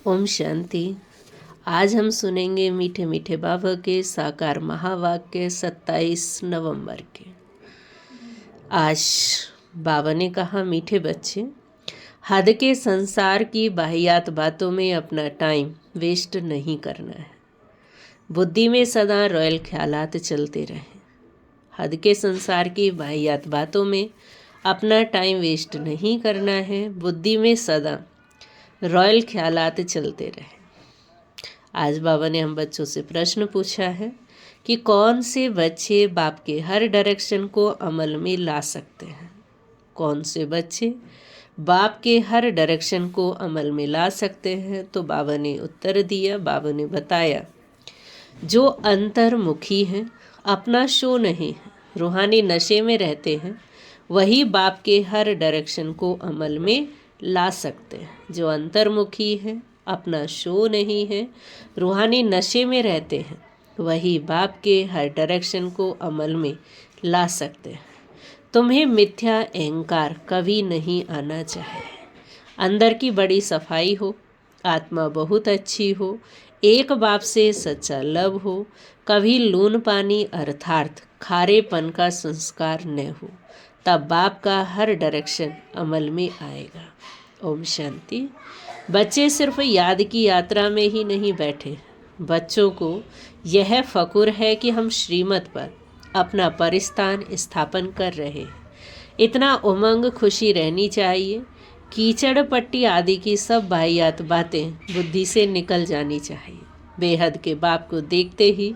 ओम शांति। आज हम सुनेंगे मीठे मीठे बाबा के साकार महावाक्य 27 नवंबर के। आज बाबा ने कहा, मीठे बच्चे, हद के संसार की बाहियात बातों में अपना टाइम वेस्ट नहीं करना है। बुद्धि में सदा रॉयल ख्यालात चलते रहें। हद के संसार की बाहियात बातों में अपना टाइम वेस्ट नहीं करना है। बुद्धि में सदा रॉयल ख्यालात चलते रहे। आज बाबा ने हम बच्चों से प्रश्न पूछा है कि कौन से बच्चे बाप के हर डायरेक्शन को अमल में ला सकते हैं। कौन से बच्चे बाप के हर डायरेक्शन को अमल में ला सकते हैं। तो बाबा ने उत्तर दिया। बाबा ने बताया, जो अंतर्मुखी हैं, अपना शो नहीं है, रूहानी नशे में रहते हैं, वही बाप के हर डायरेक्शन को अमल में ला सकते हैं। जो अंतर्मुखी है, अपना शो नहीं है, रूहानी नशे में रहते हैं, वही बाप के हर डायरेक्शन को अमल में ला सकते हैं। तुम्हें मिथ्या अहंकार कभी नहीं आना चाहिए। अंदर की बड़ी सफाई हो, आत्मा बहुत अच्छी हो, एक बाप से सच्चा लव हो, कभी लून पानी अर्थात खारेपन का संस्कार न हो, तब बाप का हर डायरेक्शन अमल में आएगा। ओम शांति। बच्चे सिर्फ याद की यात्रा में ही नहीं बैठे। बच्चों को यह फ़कुर है कि हम श्रीमत पर अपना परिस्थान स्थापन कर रहे हैं। इतना उमंग खुशी रहनी चाहिए। कीचड़ पट्टी आदि की सब बाहियात बातें बुद्धि से निकल जानी चाहिए। बेहद के बाप को देखते ही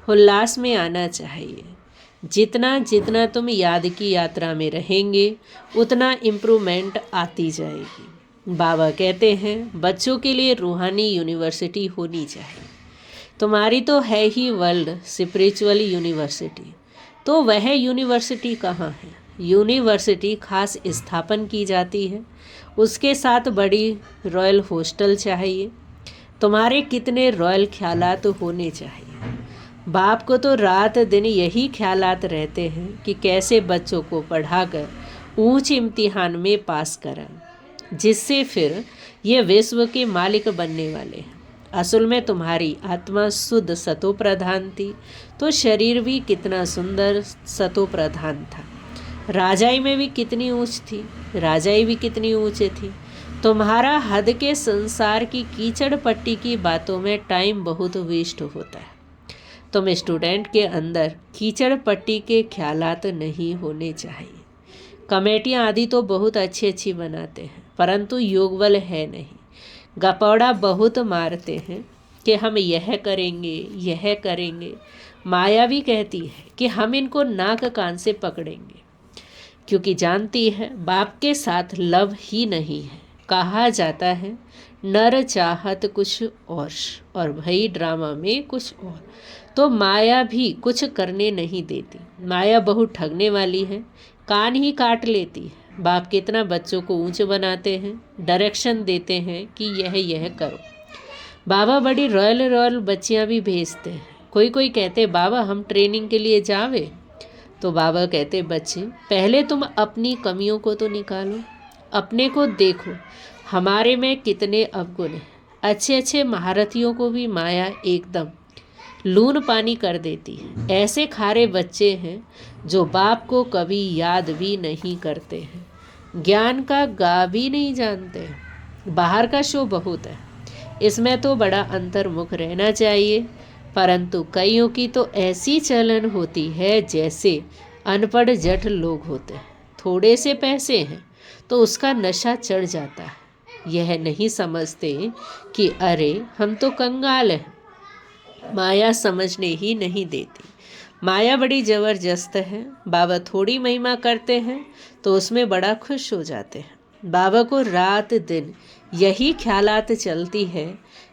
उल्लास में आना चाहिए। जितना जितना तुम याद की यात्रा में रहेंगे, उतना इम्प्रूवमेंट आती जाएगी। बाबा कहते हैं, बच्चों के लिए रूहानी यूनिवर्सिटी होनी चाहिए। तुम्हारी तो है ही वर्ल्ड स्पिरिचुअल यूनिवर्सिटी, तो वह यूनिवर्सिटी कहाँ है? यूनिवर्सिटी खास स्थापन की जाती है। उसके साथ बड़ी रॉयल हॉस्टल चाहिए। तुम्हारे कितने रॉयल ख्यालात होने चाहिए। बाप को तो रात दिन यही ख्यालात रहते हैं कि कैसे बच्चों को पढ़ाकर ऊंच इम्तिहान में पास करा, जिससे फिर ये विश्व के मालिक बनने वाले हैं। असल में तुम्हारी आत्मा शुद्ध सतो प्रधान थी, तो शरीर भी कितना सुंदर सतो प्रधान था। राजाई में भी कितनी ऊंच थी, राजाई भी कितनी ऊंचे थी। तुम्हारा हद के संसार की कीचड़ पट्टी की बातों में टाइम बहुत वेस्ट होता है। तुम स्टूडेंट के अंदर कीचड़ पट्टी के ख्यालात नहीं होने चाहिए। कमेटियाँ आदि तो बहुत अच्छी अच्छी बनाते हैं, परंतु योगबल है नहीं। गपौड़ा बहुत मारते हैं कि हम यह करेंगे, यह करेंगे। माया भी कहती है कि हम इनको नाक कान से पकड़ेंगे, क्योंकि जानती है बाप के साथ लव ही नहीं है। कहा जाता है नर चाहत कुछ और भई ड्रामा में कुछ और। तो माया भी कुछ करने नहीं देती। माया बहुत ठगने वाली है, कान ही काट लेती है। बाप कितना बच्चों को ऊंचे बनाते हैं, डायरेक्शन देते हैं कि यह करो। बाबा बड़ी रॉयल रॉयल बच्चियां भी भेजते हैं। कोई कहते बाबा हम ट्रेनिंग के लिए जावे, तो बाबा कहते बच्चे पहले तुम अपनी कमियों को तो निकालो, अपने को देखो, हमारे में कितने अवगुण हैं। अच्छे अच्छे महारथियों को भी माया एकदम लून पानी कर देती है। ऐसे खारे बच्चे हैं जो बाप को कभी याद भी नहीं करते हैं, ज्ञान का गा भी नहीं जानते। बाहर का शो बहुत है, इसमें तो बड़ा अंतर्मुख रहना चाहिए। परंतु कईयों की तो ऐसी चलन होती है जैसे अनपढ़ जट लोग होते हैं। थोड़े से पैसे हैं तो उसका नशा चढ़ जाता है। यह नहीं समझते कि अरे हम तो कंगाल हैं। माया समझने ही नहीं देती। माया बड़ी ज़बरदस्त है। बाबा थोड़ी महिमा करते हैं तो उसमें बड़ा खुश हो जाते हैं। बाबा को रात दिन यही ख्यालात चलती है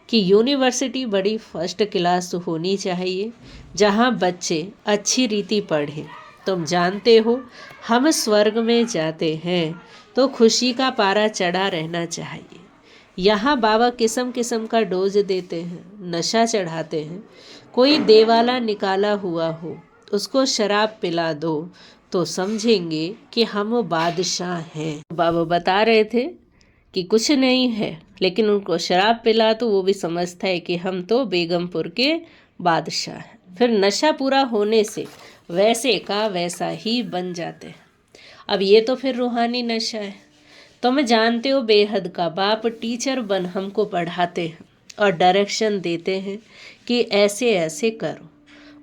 कि यूनिवर्सिटी बड़ी फर्स्ट क्लास होनी चाहिए, जहाँ बच्चे अच्छी रीति पढ़ें। तुम जानते हो हम स्वर्ग में जाते हैं तो खुशी का पारा चढ़ा रहना चाहिए। यहाँ बाबा किस्म किस्म का डोज देते हैं, नशा चढ़ाते हैं। कोई देवाला निकाला हुआ हो, उसको शराब पिला दो तो समझेंगे कि हम बादशाह हैं। बाबा बता रहे थे कि कुछ नहीं है, लेकिन उनको शराब पिला तो वो भी समझता है कि हम तो बेगमपुर के बादशाह हैं। फिर नशा पूरा होने से वैसे का वैसा ही बन जाते हैं। अब ये तो फिर रूहानी नशा है। तो मैं जानते हो बेहद का बाप टीचर बन हमको पढ़ाते हैं और डायरेक्शन देते हैं कि ऐसे ऐसे करो।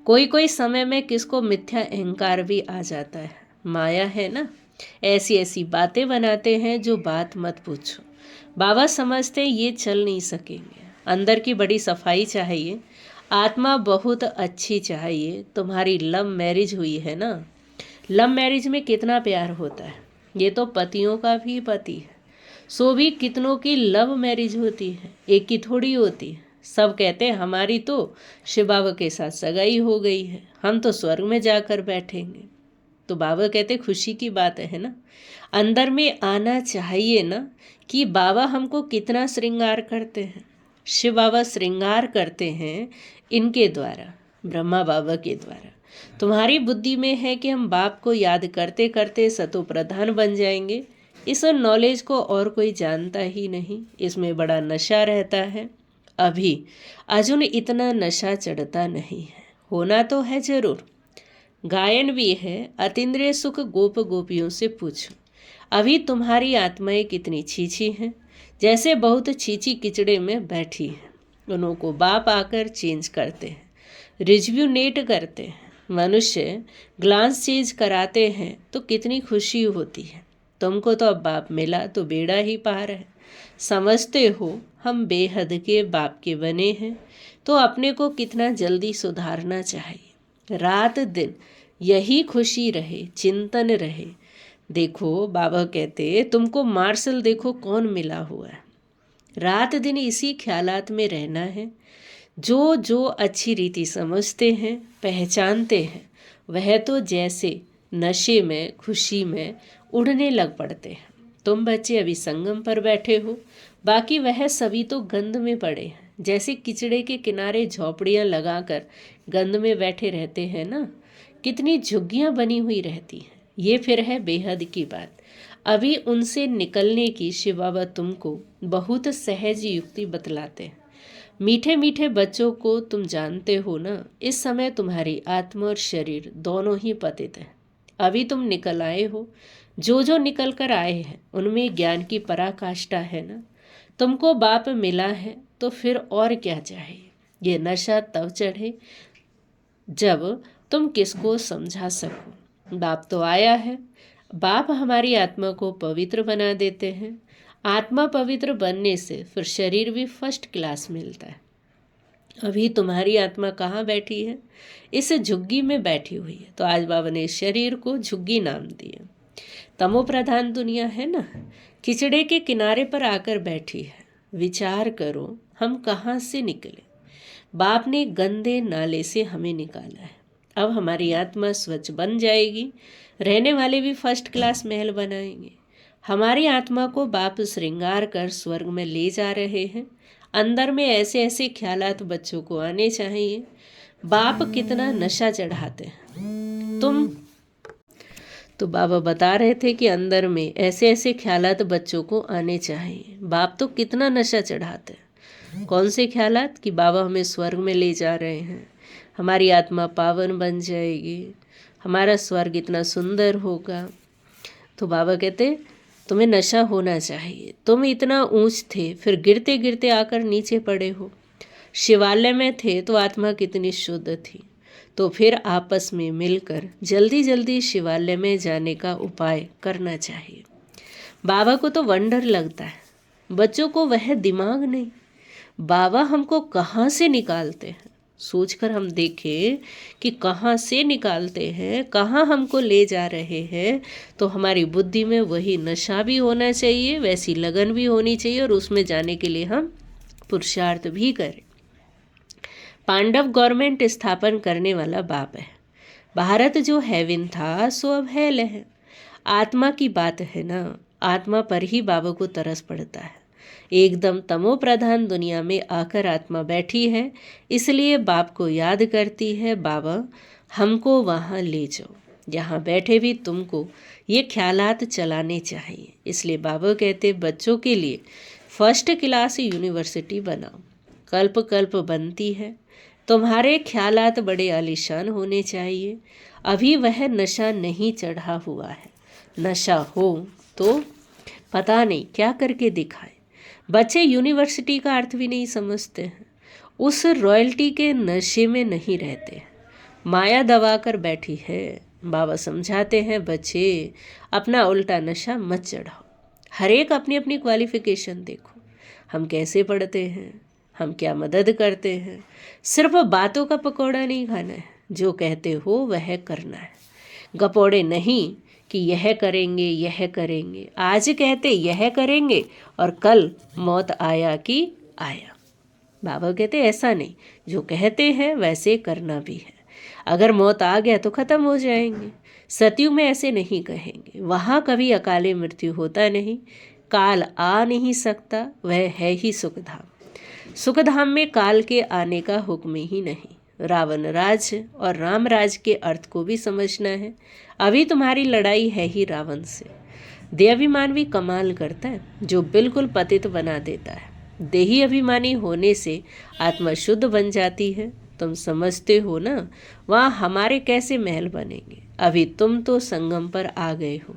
कोई कोई समय में किसको मिथ्या अहंकार भी आ जाता है, माया है ना, ऐसी ऐसी बातें बनाते हैं जो बात मत पूछो। बाबा समझते ये चल नहीं सकेंगे, अंदर की बड़ी सफाई चाहिए, आत्मा बहुत अच्छी चाहिए। तुम्हारी लव मैरिज हुई है ना, लव मैरिज में कितना प्यार होता है, ये तो पतियों का भी पति है, सो भी कितनों की लव मैरिज होती है, एक की थोड़ी होती है। सब कहते हैं हमारी तो शिव बाबा के साथ सगाई हो गई है, हम तो स्वर्ग में जाकर बैठेंगे। तो बाबा कहते खुशी की बात है ना, अंदर में आना चाहिए ना कि बाबा हमको कितना श्रृंगार करते हैं। शिव बाबा श्रृंगार करते हैं इनके द्वारा, ब्रह्मा बाबा के द्वारा। तुम्हारी बुद्धि में है कि हम बाप को याद करते करते सतो प्रधान बन जाएंगे। इस नॉलेज को और कोई जानता ही नहीं, इसमें बड़ा नशा रहता है। अभी अर्जुन इतना नशा चढ़ता नहीं है, होना तो है जरूर। गायन भी है, अतीन्द्रिय सुख गोप गोपियों से पूछो। अभी तुम्हारी आत्माएं कितनी छीछी हैं, जैसे बहुत छीछी किचड़े में बैठी है। उनको बाप आकर चेंज करते हैं, रिज्यूनेट करते हैं। मनुष्य ग्लांस चेंज कराते हैं तो कितनी खुशी होती है। तुमको तो अब बाप मिला तो बेड़ा ही पार है। समझते हो हम बेहद के बाप के बने हैं, तो अपने को कितना जल्दी सुधारना चाहिए। रात दिन यही खुशी रहे, चिंतन रहे। देखो बाबा कहते तुमको मार्शल देखो कौन मिला हुआ है, रात दिन इसी ख्यालात में रहना है। जो जो अच्छी रीति समझते हैं, पहचानते हैं, वह तो जैसे नशे में खुशी में उड़ने लग पड़ते हैं। तुम बच्चे अभी संगम पर बैठे हो, बाकी वह सभी तो गंध में पड़े हैं। जैसे किचड़े के किनारे झोपड़ियाँ लगाकर गंध में बैठे रहते हैं ना, कितनी झुग्गियाँ बनी हुई रहती हैं। ये फिर है बेहद की बात। अभी उनसे निकलने की शिव बाबा तुमको बहुत सहज युक्ति बतलाते हैं। मीठे मीठे बच्चों को तुम जानते हो ना, इस समय तुम्हारी आत्मा और शरीर दोनों ही पतित हैं। अभी तुम निकल आए हो, जो जो निकल कर आए हैं उनमें ज्ञान की पराकाष्ठा है ना। तुमको बाप मिला है तो फिर और क्या चाहिए। ये नशा तब चढ़े जब तुम किसको समझा सको। बाप तो आया है, बाप हमारी आत्मा को पवित्र बना देते हैं। आत्मा पवित्र बनने से फिर शरीर भी फर्स्ट क्लास मिलता है। अभी तुम्हारी आत्मा कहाँ बैठी है, इस झुग्गी में बैठी हुई है। तो आज बाबा ने शरीर को झुग्गी नाम दिया। तमो प्रधान दुनिया है ना, खिचड़े के किनारे पर आकर बैठी है। विचार करो हम कहाँ से निकले। बाप ने गंदे नाले से हमें निकाला है। अब हमारी आत्मा स्वच्छ बन जाएगी, रहने वाले भी फर्स्ट क्लास महल बनाएंगे। हमारी आत्मा को बाप श्रृंगार कर स्वर्ग में ले जा रहे हैं। अंदर में ऐसे ऐसे ख्यालात बच्चों को आने चाहिए। बाप कितना नशा चढ़ाते हैं तो बाबा बता रहे थे कि अंदर में ऐसे ऐसे ख्यालात बच्चों को आने चाहिए। बाप तो कितना नशा चढ़ाते हैं। कौन से ख्यालात कि बाबा हमें स्वर्ग में ले जा रहे हैं, हमारी आत्मा पावन बन जाएगी, हमारा स्वर्ग इतना सुंदर होगा। तो बाबा कहते तुम्हें नशा होना चाहिए। तुम इतना ऊंच थे, फिर गिरते गिरते आकर नीचे पड़े हो। शिवालय में थे तो आत्मा कितनी शुद्ध थी, तो फिर आपस में मिलकर जल्दी जल्दी शिवालय में जाने का उपाय करना चाहिए। बाबा को तो वंडर लगता है, बच्चों को वह दिमाग नहीं। बाबा हमको कहाँ से निकालते हैं, सोचकर हम देखें कि कहाँ से निकालते हैं, कहाँ हमको ले जा रहे हैं। तो हमारी बुद्धि में वही नशा भी होना चाहिए, वैसी लगन भी होनी चाहिए, और उसमें जाने के लिए हम पुरुषार्थ भी करें। पांडव गवर्नमेंट स्थापन करने वाला बाप है। भारत जो हेवन था सो अब हेल है। आत्मा की बात है ना, आत्मा पर ही बाबा को तरस पड़ता है। एकदम तमो प्रधान दुनिया में आकर आत्मा बैठी है, इसलिए बाप को याद करती है, बाबा हमको वहाँ ले जाओ। यहाँ बैठे भी तुमको ये ख्यालात चलाने चाहिए। इसलिए बाबा कहते बच्चों के लिए फर्स्ट क्लास यूनिवर्सिटी बनाओ। कल्प कल्प बनती है। तुम्हारे ख्यालात बड़े आलीशान होने चाहिए। अभी वह नशा नहीं चढ़ा हुआ है। नशा हो तो पता नहीं क्या करके दिखाए। बच्चे यूनिवर्सिटी का अर्थ भी नहीं समझते हैं। उस रॉयल्टी के नशे में नहीं रहते हैं। माया दबा कर बैठी है। बाबा समझाते हैं बच्चे अपना उल्टा नशा मत चढ़ाओ। हर एक अपनी अपनी क्वालिफिकेशन देखो। हम कैसे पढ़ते हैं, हम क्या मदद करते हैं। सिर्फ बातों का पकौड़ा नहीं खाना है। जो कहते हो वह करना है। गपौड़े नहीं कि यह करेंगे यह करेंगे। आज कहते यह करेंगे और कल मौत आया कि आया। बाबा कहते ऐसा नहीं, जो कहते हैं वैसे करना भी है। अगर मौत आ गया तो ख़त्म हो जाएंगे। सतयुग में ऐसे नहीं कहेंगे। वहाँ कभी अकाले मृत्यु होता नहीं। काल आ नहीं सकता, वह है ही सुखधाम। सुखधाम में काल के आने का हुक्म ही नहीं। रावण राज और राम राज के अर्थ को भी समझना है। अभी तुम्हारी लड़ाई है ही रावण से। देहाभिमान भी कमाल करता है, जो बिल्कुल पतित बना देता है। देही अभिमानी होने से आत्मा शुद्ध बन जाती है। तुम समझते हो ना, वहाँ हमारे कैसे महल बनेंगे। अभी तुम तो संगम पर आ गए हो,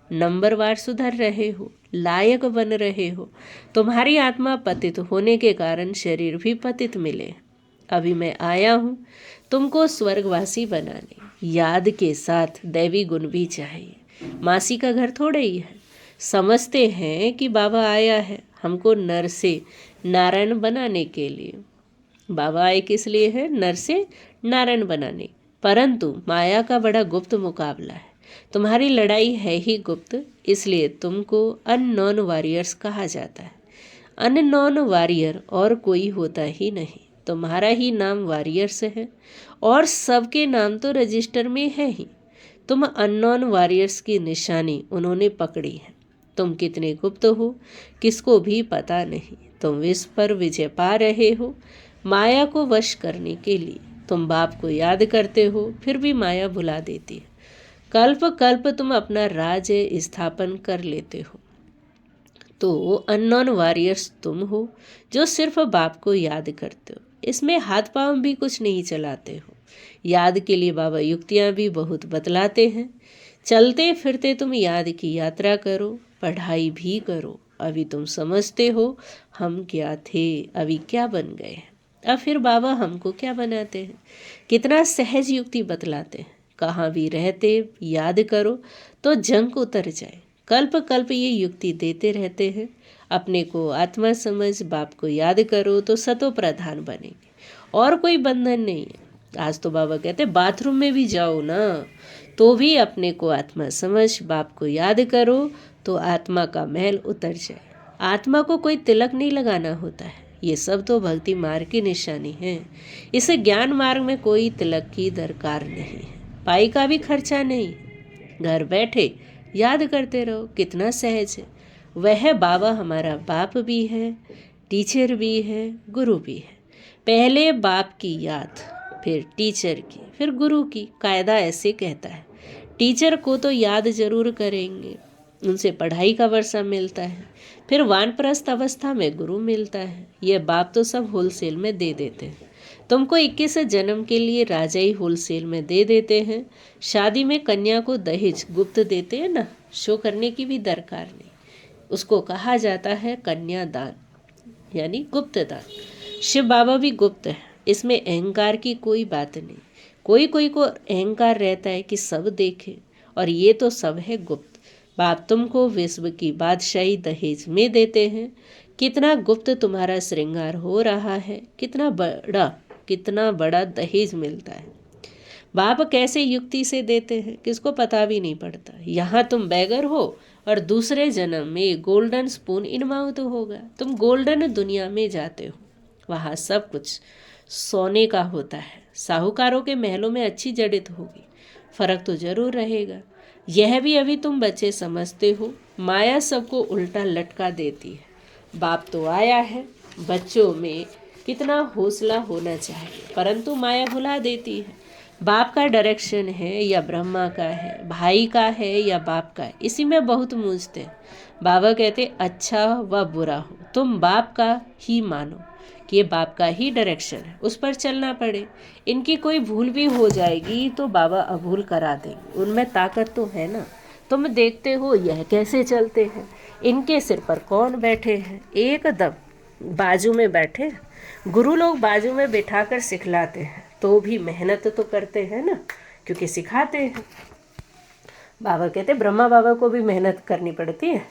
नंबरवार सुधर रहे हो, लायक बन रहे हो। तुम्हारी आत्मा पतित होने के कारण शरीर भी पतित मिले। अभी मैं आया हूँ तुमको स्वर्गवासी बनाने। याद के साथ दैवी गुण भी चाहिए। मासी का घर थोड़े ही है। समझते हैं कि बाबा आया है हमको नर से नारायण बनाने के लिए। बाबा आए किस लिए है? नर से नारायण बनाने। परंतु माया का बड़ा गुप्त मुकाबला है। तुम्हारी लड़ाई है ही गुप्त, इसलिए तुमको अननोन वॉरियर्स कहा जाता है। अननोन वॉरियर और कोई होता ही नहीं। तुम्हारा ही नाम वॉरियर्स है और सबके नाम तो रजिस्टर में है ही। तुम अननोन वॉरियर्स की निशानी उन्होंने पकड़ी है। तुम कितने गुप्त हो किसको भी पता नहीं। तुम विश्व पर विजय पा रहे हो माया को वश करने के लिए। तुम बाप को याद करते हो, फिर भी माया भुला देती है। कल्प कल्प तुम अपना राज्य स्थापन कर लेते हो। तो अननोन वॉरियर्स तुम हो जो सिर्फ बाप को याद करते हो। इसमें हाथ पांव भी कुछ नहीं चलाते हो। याद के लिए बाबा युक्तियाँ भी बहुत बतलाते हैं। चलते फिरते तुम याद की यात्रा करो, पढ़ाई भी करो। अभी तुम समझते हो हम क्या थे, अभी क्या बन गए हैं। अब फिर बाबा हमको क्या बनाते हैं। कितना सहज युक्ति बतलाते हैं। कहाँ भी रहते याद करो तो जंग उतर जाए। कल्प कल्प ये युक्ति देते रहते हैं। अपने को आत्मा समझ बाप को याद करो तो सतो प्रधान बनेंगे और कोई बंधन नहीं है। आज तो बाबा कहते बाथरूम में भी जाओ ना तो भी अपने को आत्मा समझ बाप को याद करो तो आत्मा का महल उतर जाए। आत्मा को कोई तिलक नहीं लगाना होता है। ये सब तो भक्ति मार्ग की निशानी है। इस ज्ञान मार्ग में कोई तिलक की दरकार नहीं है। पाई का भी खर्चा नहीं। घर बैठे याद करते रहो, कितना सहज है। वह बाबा हमारा बाप भी है, टीचर भी है, गुरु भी है। पहले बाप की याद, फिर टीचर की, फिर गुरु की। कायदा ऐसे कहता है। टीचर को तो याद जरूर करेंगे, उनसे पढ़ाई का वर्षा मिलता है। फिर वानप्रस्थ अवस्था में गुरु मिलता है। ये बाप तो सब होलसेल में दे देते हैं। तुमको 21 जन्म के लिए राजा ही होलसेल में दे देते हैं। शादी में कन्या को दहेज गुप्त देते हैं ना, शो करने की भी दरकार नहीं। उसको कहा जाता है कन्यादान, यानी गुप्त दान। शिव बाबा भी गुप्त है। इसमें अहंकार की कोई बात नहीं। कोई कोई को अहंकार रहता है कि सब देखे, और ये तो सब है गुप्त। बाप तुमको विश्व की बादशाही दहेज में देते हैं। कितना गुप्त तुम्हारा श्रृंगार हो रहा है, कितना बड़ा दहेज मिलता है। बाप कैसे युक्ति से देते हैं किसको पता भी नहीं पड़ता। यहाँ तुम बैगर हो और दूसरे जन्म में गोल्डन स्पून इन माउथ होगा। तुम गोल्डन दुनिया में जाते हो, वहाँ सब कुछ सोने का होता है। साहूकारों के महलों में अच्छी जड़ित होगी, फर्क तो जरूर रहेगा। यह भी अभी तुम बच्चे समझते हो। माया सबको उल्टा लटका देती है। बाप तो आया है। बच्चों में कितना हौसला होना चाहिए, परंतु माया भुला देती है। बाप का डायरेक्शन है या ब्रह्मा का है, भाई का है या बाप का है, इसी में बहुत मूझते हैं। बाबा कहते अच्छा व बुरा हो तुम बाप का ही मानो कि ये बाप का ही डायरेक्शन है, उस पर चलना पड़े। इनकी कोई भूल भी हो जाएगी तो बाबा अभूल करा देंगे, उनमें ताकत तो है ना। तुम देखते हो यह कैसे चलते हैं, इनके सिर पर कौन बैठे हैं, एकदम बाजू में बैठे। गुरु लोग बाजू में बिठाकर सिखलाते हैं तो भी मेहनत तो करते हैं ना, क्योंकि सिखाते हैं। बाबा कहते ब्रह्मा बाबा को भी मेहनत करनी पड़ती है।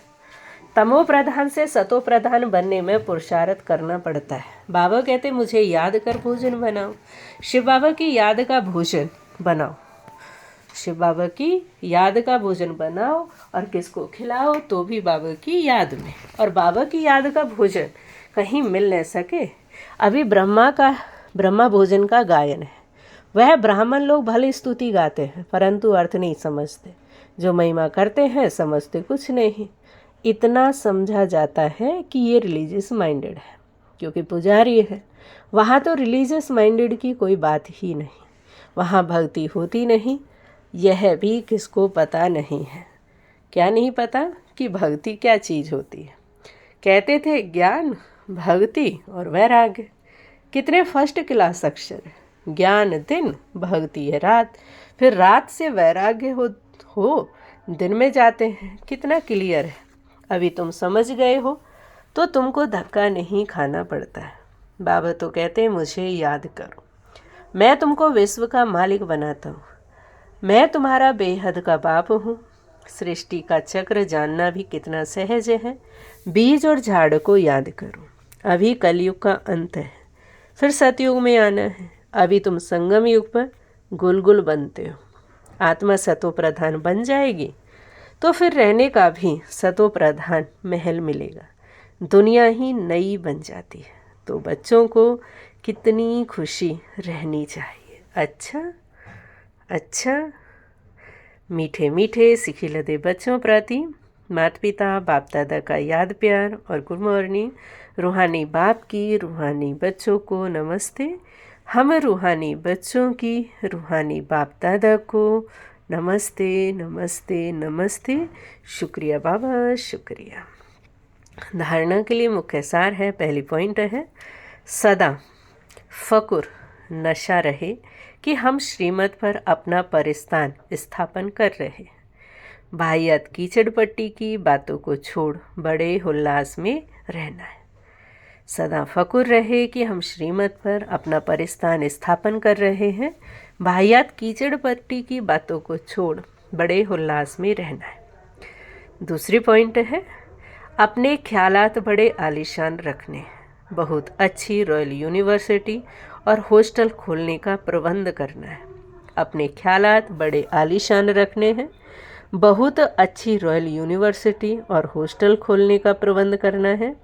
तमो प्रधान से सतो प्रधान बनने में पुरुषार्थ करना पड़ता है। बाबा कहते मुझे याद कर भोजन बनाओ, शिव बाबा की याद का भोजन बनाओ, शिव बाबा की याद का भोजन बनाओ और किसको खिलाओ तो भी बाबा की याद में। और बाबा की याद का भोजन कहीं मिल न सके। अभी ब्रह्मा भोजन का गायन है, वह ब्राह्मण लोग भले स्तुति गाते हैं परंतु अर्थ नहीं समझते, जो महिमा करते हैं समझते कुछ नहीं। इतना समझा जाता है कि ये रिलीजियस माइंडेड है, क्योंकि पुजारी है। वहाँ तो रिलीजियस माइंडेड की कोई बात ही नहीं, वहाँ भक्ति होती नहीं। यह भी किसको पता नहीं है। क्या नहीं पता कि भक्ति क्या चीज़ होती है। कहते थे ज्ञान, भक्ति और वैराग्य, कितने फर्स्ट क्लास अक्षर है। ज्ञान दिन, भक्ति है रात, फिर रात से वैराग्य हो दिन में जाते हैं। कितना क्लियर है। अभी तुम समझ गए हो तो तुमको धक्का नहीं खाना पड़ता है। बाबा तो कहते हैं मुझे याद करो, मैं तुमको विश्व का मालिक बनाता हूँ, मैं तुम्हारा बेहद का बाप हूँ। सृष्टि का चक्र जानना भी कितना सहज है। बीज और झाड़ को याद करो। अभी कलयुग का अंत है, फिर सतयुग में आना है। अभी तुम संगम युग पर गुलगुल बनते हो। आत्मा सतो प्रधान बन जाएगी तो फिर रहने का भी सतो प्रधान महल मिलेगा, दुनिया ही नई बन जाती है। तो बच्चों को कितनी खुशी रहनी चाहिए। अच्छा मीठे मीठे सिखिलदे बच्चों प्रति माता पिता बाप दादा का याद प्यार और गुड मॉर्निंग। रूहानी बाप की रूहानी बच्चों को नमस्ते। हम रूहानी बच्चों की रूहानी बाप दादा को नमस्ते नमस्ते नमस्ते। शुक्रिया बाबा, शुक्रिया। धारणा के लिए मुख्य सार है, पहली पॉइंट है सदा फकुर नशा रहे कि हम श्रीमत पर अपना परिस्थान स्थापन कर रहे। बाह्यत कीचड़ पट्टी की बातों को छोड़ बड़े उल्लास में रहना है। सदा फकुर रहे कि हम श्रीमत पर अपना परिस्थान स्थापन कर रहे हैं। बाह्यत कीचड़ पट्टी की बातों को छोड़ बड़े उल्लास में रहना है। दूसरी पॉइंट है अपने ख्यालात बड़े आलीशान रखने। बहुत अच्छी रॉयल यूनिवर्सिटी और हॉस्टल खोलने का प्रबंध करना है। अपने ख्यालात बड़े आलीशान रखने हैं, बहुत अच्छी रॉयल यूनिवर्सिटी और हॉस्टल खोलने का प्रबंध करना है।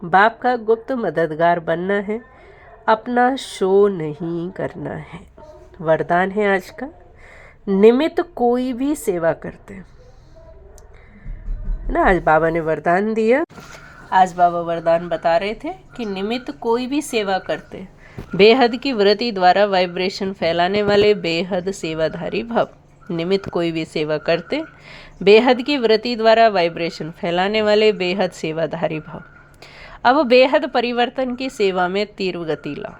बाप का गुप्त मददगार बनना है, अपना शो नहीं करना है। वरदान है आज का, निमित्त कोई भी सेवा करते हैं ना। आज बाबा ने वरदान दिया। आज बाबा वरदान बता रहे थे कि निमित्त कोई भी सेवा करते, बेहद की वृत्ति द्वारा वाइब्रेशन फैलाने वाले बेहद सेवाधारी भव। निमित्त कोई भी सेवा करते, बेहद की वृत्ति द्वारा वाइब्रेशन फैलाने वाले बेहद सेवाधारी भव। अब बेहद परिवर्तन की सेवा में तीव्र गति लाओ।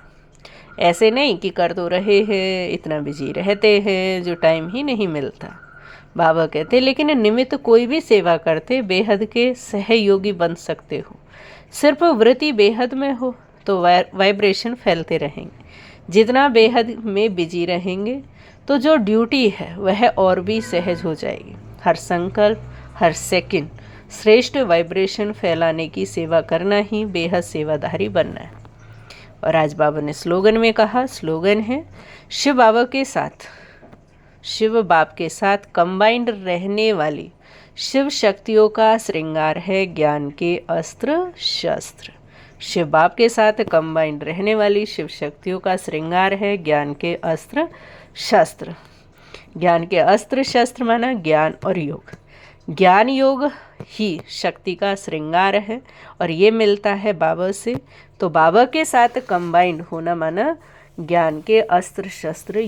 ऐसे नहीं कि कर तो रहे हैं, इतना बिजी रहते हैं जो टाइम ही नहीं मिलता। बाबा कहते लेकिन निमित्त कोई भी सेवा करते बेहद के सहयोगी बन सकते हो। सिर्फ वृत्ति बेहद में हो तो वाइब्रेशन फैलते रहेंगे। जितना बेहद में बिजी रहेंगे तो जो ड्यूटी है वह और भी सहज हो जाएगी। हर संकल्प, हर सेकंड श्रेष्ठ वाइब्रेशन फैलाने की सेवा करना ही बेहद सेवाधारी बनना है। और आज बाबा ने स्लोगन में कहा, स्लोगन है शिव बाबा के साथ, शिव बाप के साथ कंबाइंड रहने वाली शिव शक्तियों का श्रृंगार है ज्ञान के अस्त्र शस्त्र। शिव बाप के साथ कंबाइंड रहने वाली शिव शक्तियों का श्रृंगार है ज्ञान के अस्त्र शस्त्र। ज्ञान के अस्त्र शस्त्र माना ज्ञान और योग। ज्ञान योग ही शक्ति का श्रृंगार है और ये मिलता है बाबा से। तो बाबा के साथ कंबाइंड होना माना ज्ञान के अस्त्र शस्त्र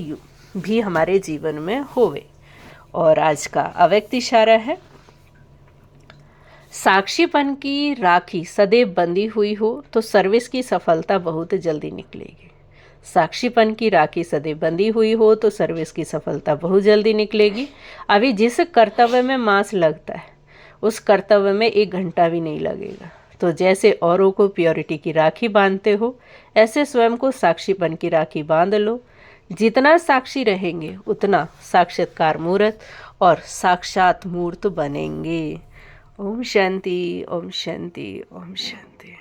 भी हमारे जीवन में होवे। और आज का अव्यक्त इशारा है, साक्षीपन की राखी सदैव बंधी हुई हो तो सर्विस की सफलता बहुत जल्दी निकलेगी। साक्षीपन की राखी सदैव बंधी हुई हो तो सर्विस की सफलता बहुत जल्दी निकलेगी। अभी जिस कर्तव्य में मांस लगता है उस कर्तव्य में 1 घंटा भी नहीं लगेगा। तो जैसे औरों को प्योरिटी की राखी बांधते हो, ऐसे स्वयं को साक्षीपन की राखी बांध लो। जितना साक्षी रहेंगे उतना साक्षात्कार मूर्त और साक्षात मूर्त बनेंगे। ओम शांति, ओम शांति, ओम शांति।